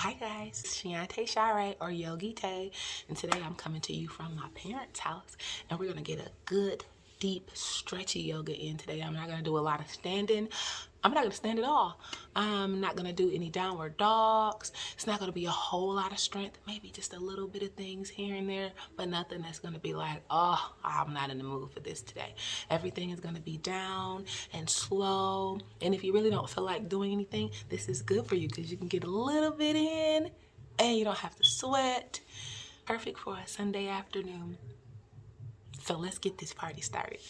Hi guys, it's Shiante Shire or Yogi Tay, and today I'm coming to you from my parents' house, and we're gonna get a good, deep, stretchy yoga in today. I'm not gonna do a lot of standing. I'm not gonna stand at all. I'm not gonna do any downward dogs. It's not gonna be a whole lot of strength, maybe just a little bit of things here and there, but nothing that's gonna be like, oh, I'm not in the mood for this today. Everything is gonna be down and slow, and if you really don't feel like doing anything, this is good for you because you can get a little bit in and you don't have to sweat. Perfect for a Sunday afternoon. So let's get this party started.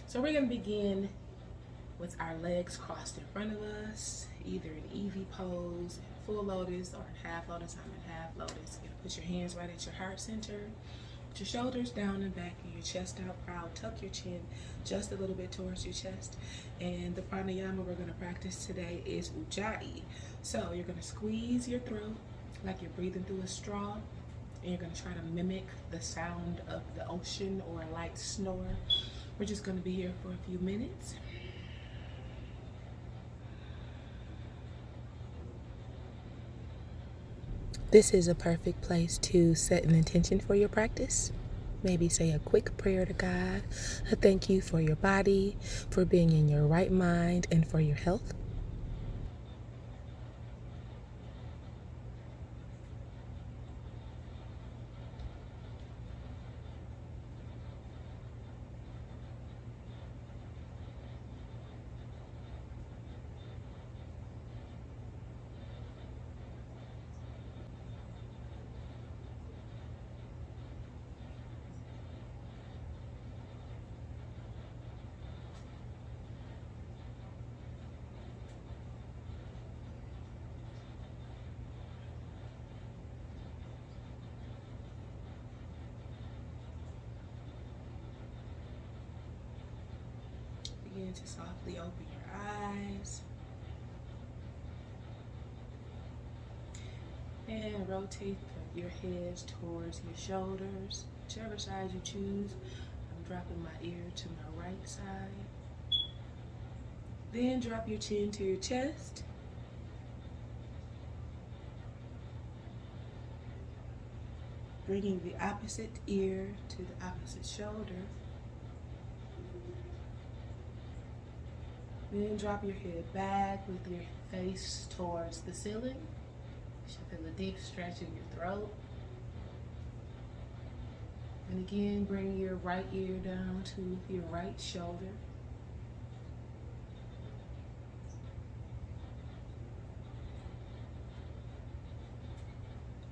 So we're gonna begin with our legs crossed in front of us, either in Evie pose, full lotus, or in half lotus. I'm in half lotus. You're gonna put your hands right at your heart center. Put your shoulders down and back and your chest out proud. Tuck your chin just a little bit towards your chest. And the pranayama we're gonna practice today is Ujjayi. So you're gonna squeeze your throat like you're breathing through a straw. And you're gonna try to mimic the sound of the ocean or a light snore. We're just gonna be here for a few minutes. This is a perfect place to set an intention for your practice. Maybe say a quick prayer to God, a thank you for your body, for being in your right mind, and for your health. Begin to softly open your eyes. And rotate your heads towards your shoulders, whichever side you choose. I'm dropping my ear to my right side. Then drop your chin to your chest. Bringing the opposite ear to the opposite shoulder. Then drop your head back with your face towards the ceiling. You should feel a deep stretch in your throat. And again, bring your right ear down to your right shoulder.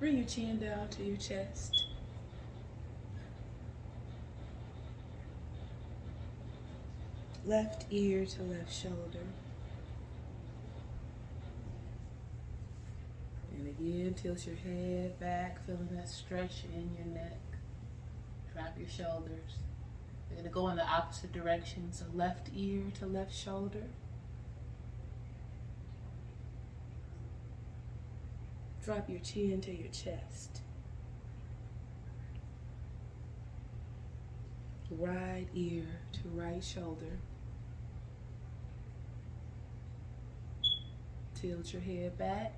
Bring your chin down to your chest. Left ear to left shoulder. And again, tilt your head back, feeling that stretch in your neck. Drop your shoulders. We're going to go in the opposite direction, so left ear to left shoulder. Drop your chin to your chest. Right ear to right shoulder. Tilt your head back.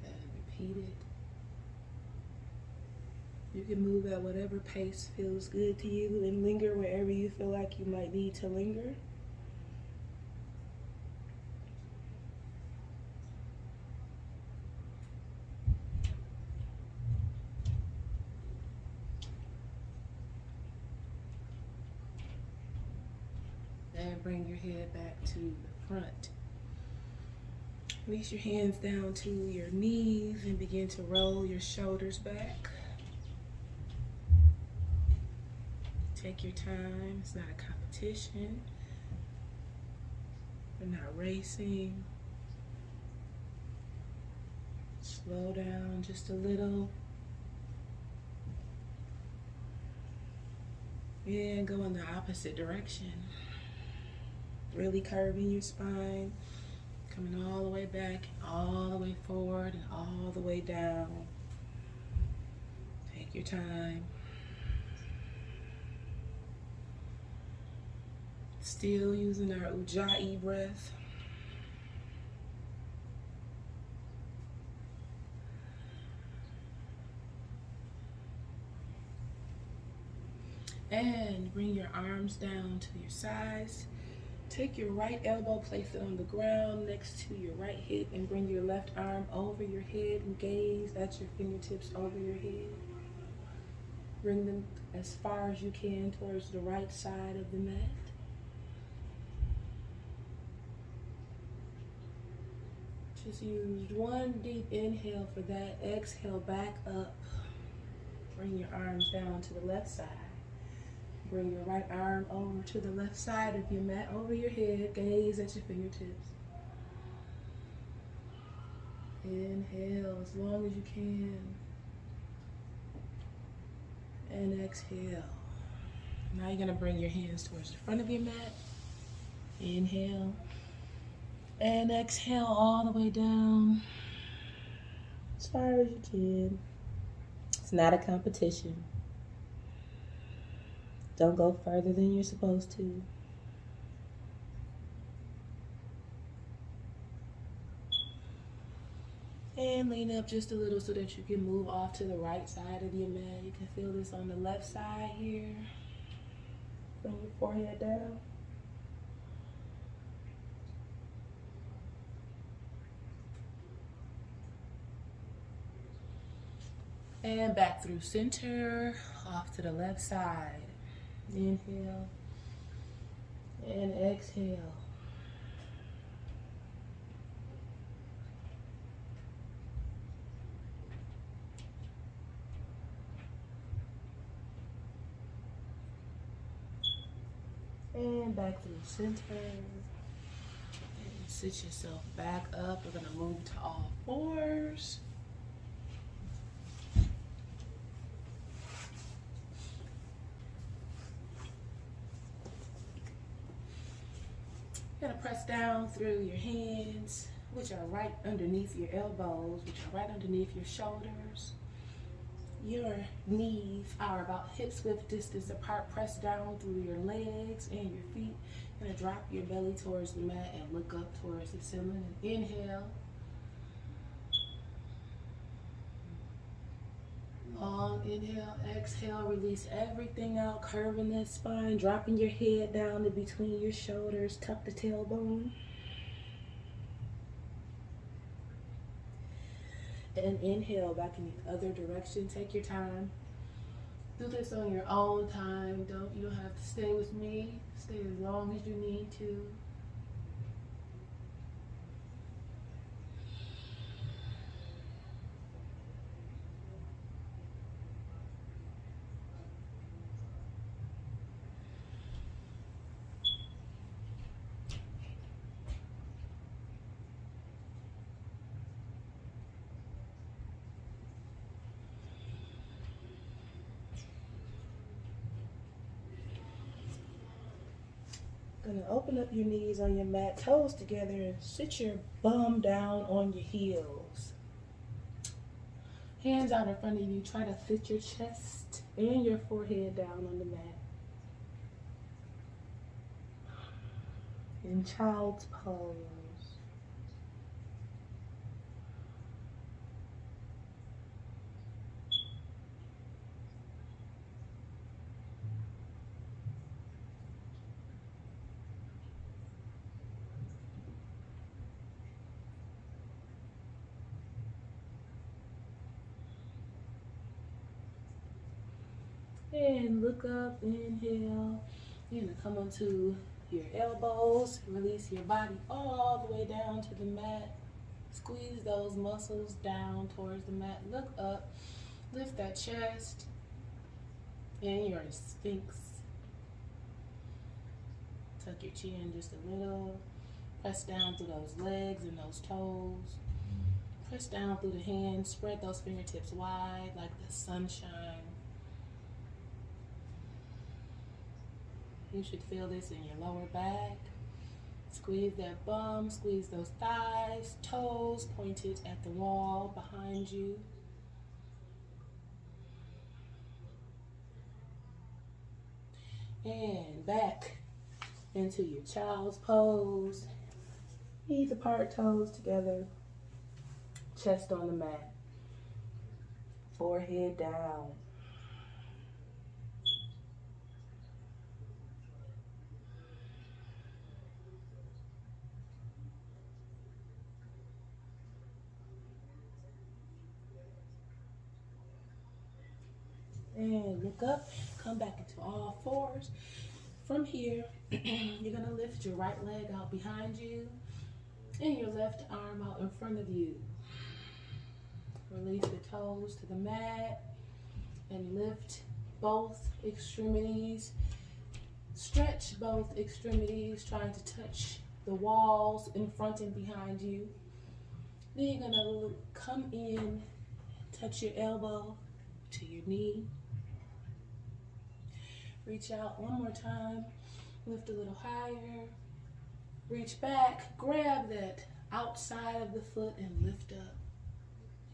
And repeat it. You can move at whatever pace feels good to you and linger wherever you feel like you might need to linger. And bring your head back to the front. Reach your hands down to your knees and begin to roll your shoulders back. Take your time. It's not a competition. We're not racing. Slow down just a little. And go in the opposite direction. Really curving your spine, coming all the way back, all the way forward, and all the way down. Take your time. Still using our Ujjayi breath. And bring your arms down to your sides. Take your right elbow, place it on the ground next to your right hip, and bring your left arm over your head and gaze at your fingertips over your head. Bring them as far as you can towards the right side of the mat. Just use one deep inhale for that. Exhale, back up. Bring your arms down to the left side. Bring your right arm over to the left side of your mat, over your head. Gaze at your fingertips. Inhale as long as you can. And exhale. Now you're going to bring your hands towards the front of your mat. Inhale. And exhale all the way down. As far as you can. It's not a competition. Don't go further than you're supposed to. And lean up just a little so that you can move off to the right side of your mat. You can feel this on the left side here. Bring your forehead down. And back through center, off to the left side. Inhale and exhale. And back through center. And sit yourself back up. We're going to move to all fours. You're going to press down through your hands, which are right underneath your elbows, which are right underneath your shoulders. Your knees are about hip-width distance apart. Press down through your legs and your feet. You're going to drop your belly towards the mat and look up towards the ceiling. And inhale. Long inhale, exhale, release everything out, curving that spine, dropping your head down in between your shoulders, tuck the tailbone. And inhale back in the other direction. Take your time. Do this on your own time. You don't have to stay with me. Stay as long as you need to. Gonna open up your knees on your mat, toes together, and sit your bum down on your heels. Hands out in front of you. Try to fit your chest and your forehead down on the mat. In child's pose. And look up, inhale. You're going to come onto your elbows. Release your body all the way down to the mat. Squeeze those muscles down towards the mat. Look up. Lift that chest. And you're a sphinx. Tuck your chin just a little. Press down through those legs and those toes. Press down through the hands. Spread those fingertips wide like the sunshine. You should feel this in your lower back, Squeeze that bum, squeeze those thighs, toes pointed at the wall behind you. And back into your child's pose. Knees apart, toes together. Chest on the mat. Forehead down. And look up, come back into all fours. From here, you're gonna lift your right leg out behind you and your left arm out in front of you. Release the toes to the mat and lift both extremities. Stretch both extremities, trying to touch the walls in front and behind you. Then you're gonna come in, touch your elbow to your knee. Reach out one more time, lift a little higher. Reach back, grab that outside of the foot and lift up.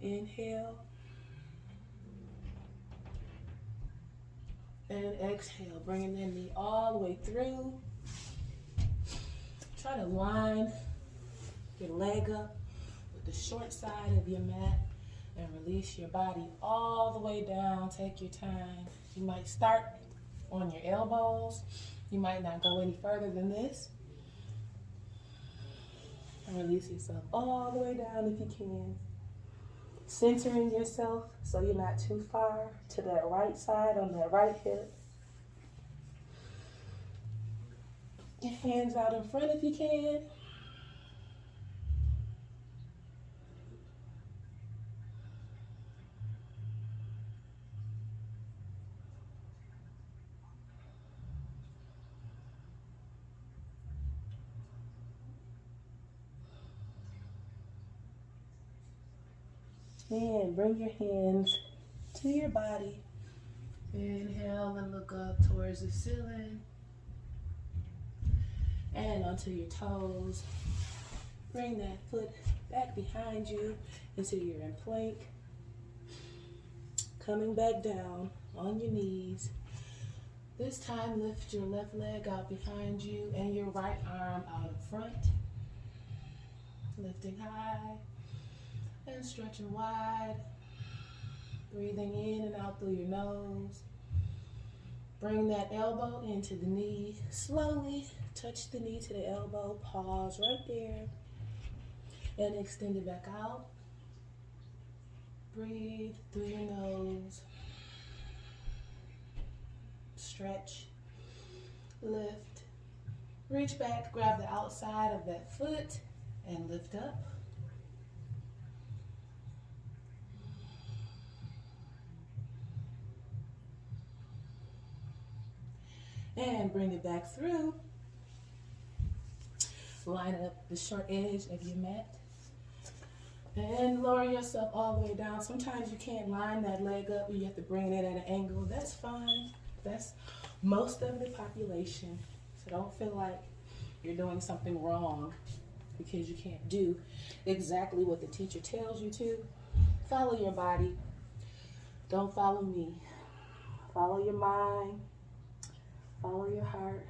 Inhale. And exhale, bringing that knee all the way through. Try to line your leg up with the short side of your mat and release your body all the way down. Take your time. You might start on your elbows. You might not go any further than this. And release yourself all the way down if you can. Centering yourself so you're not too far to that right side on that right hip. Your hands out in front if you can. And bring your hands to your body. Inhale and look up towards the ceiling. And onto your toes. Bring that foot back behind you until you're in plank. Coming back down on your knees. This time lift your left leg out behind you and your right arm out in front. Lifting high. And stretching wide, breathing in and out through your nose. Bring that elbow into the knee. Slowly touch the knee to the elbow. Pause right there. And extend it back out. Breathe through your nose. Stretch. Lift. Reach back, grab the outside of that foot and lift up. And bring it back through. Line up the short edge of your mat. And lower yourself all the way down. Sometimes you can't line that leg up. You have to bring it at an angle. That's fine. That's most of the population. So don't feel like you're doing something wrong because you can't do exactly what the teacher tells you to. Follow your body. Don't follow me. Follow your mind. Follow your heart.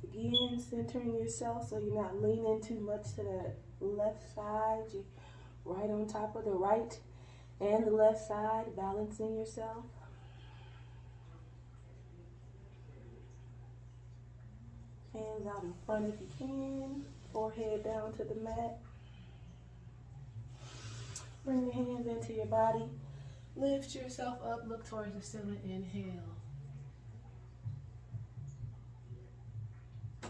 Again, centering yourself so you're not leaning too much to that left side. You're right on top of the right and the left side, balancing yourself. Hands out in front if you can. Forehead down to the mat. Bring your hands into your body. Lift yourself up, look towards the ceiling. Inhale.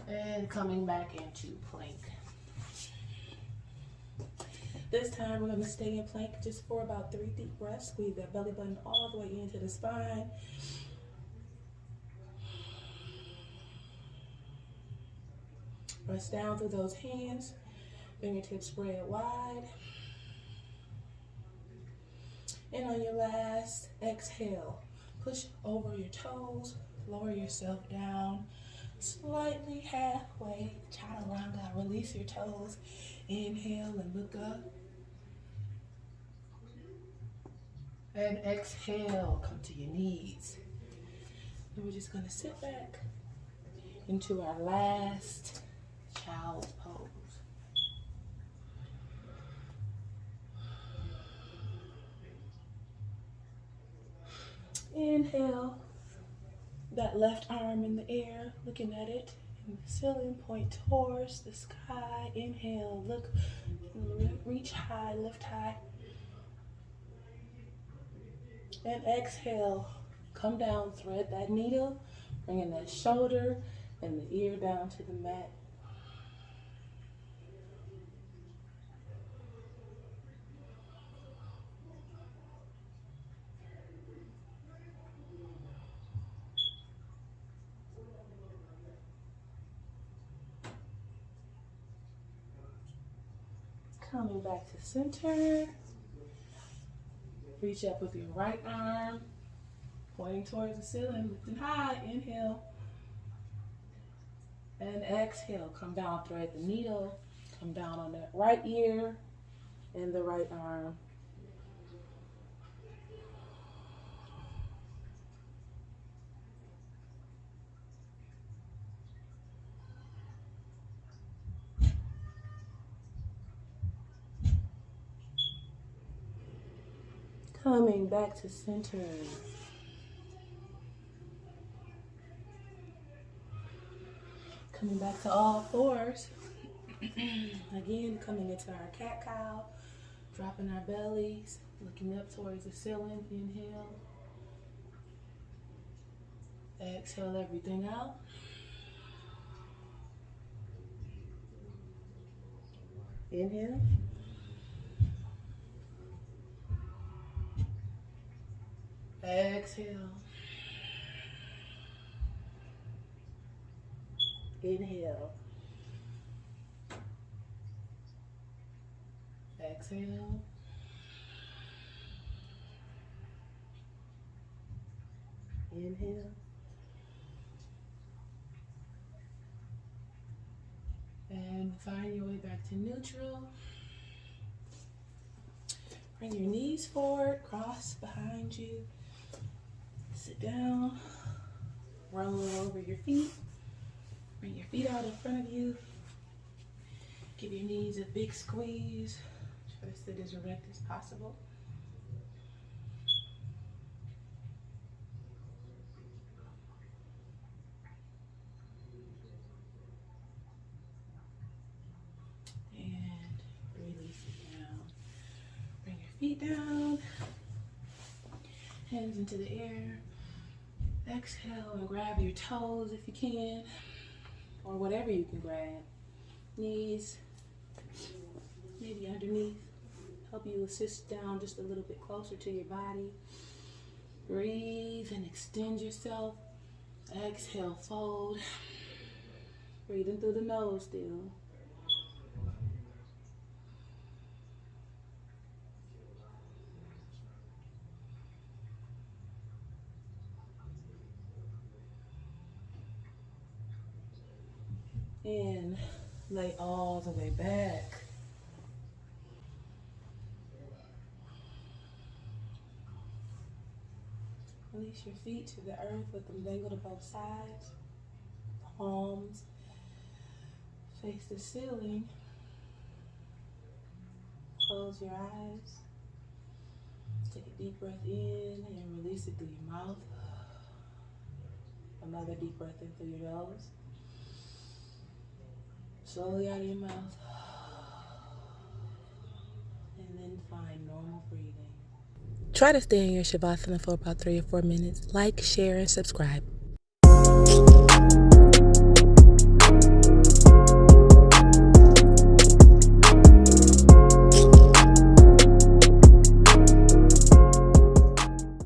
And coming back into plank. This time we're going to stay in plank just for about 3 deep breaths. Squeeze that belly button all the way into the spine. Press down through those hands. Fingertips spread wide. And on your last exhale, push over your toes, lower yourself down slightly halfway. Chaturanga, release your toes. Inhale and look up. And exhale, come to your knees. And we're just gonna sit back into our last child's pose. Inhale, that left arm in the air, looking at it in the ceiling, point towards the sky. Inhale, look, reach high, lift high. And exhale, come down, thread that needle, bringing that shoulder and the ear down to the mat. Coming back to center. Reach up with your right arm, pointing towards the ceiling, lifting high. Inhale. And exhale, come down, thread the needle, come down on that right ear and the right arm. Coming back to center. Coming back to all fours. Again, coming into our cat-cow, dropping our bellies, looking up towards the ceiling. Inhale. Exhale everything out. Inhale. Exhale. Inhale. Exhale. Inhale. And find your way back to neutral. Bring your knees forward, cross behind you. Sit down. Roll over your feet. Bring your feet out in front of you. Give your knees a big squeeze. Try to sit as erect as possible. And release it down. Bring your feet down. Hands into the air. Exhale and grab your toes if you can, or whatever you can grab. Knees, maybe underneath. Help you assist down just a little bit closer to your body. Breathe and extend yourself. Exhale, fold. Breathing through the nose still. And lay all the way back. Release your feet to the earth with them dangled to both sides. Palms face the ceiling. Close your eyes. Take a deep breath in and release it through your mouth. Another deep breath in through your nose. Slowly out of your mouth. And then find normal breathing. Try to stay in your Shavasana for about 3 or 4 minutes. Like, share, and subscribe.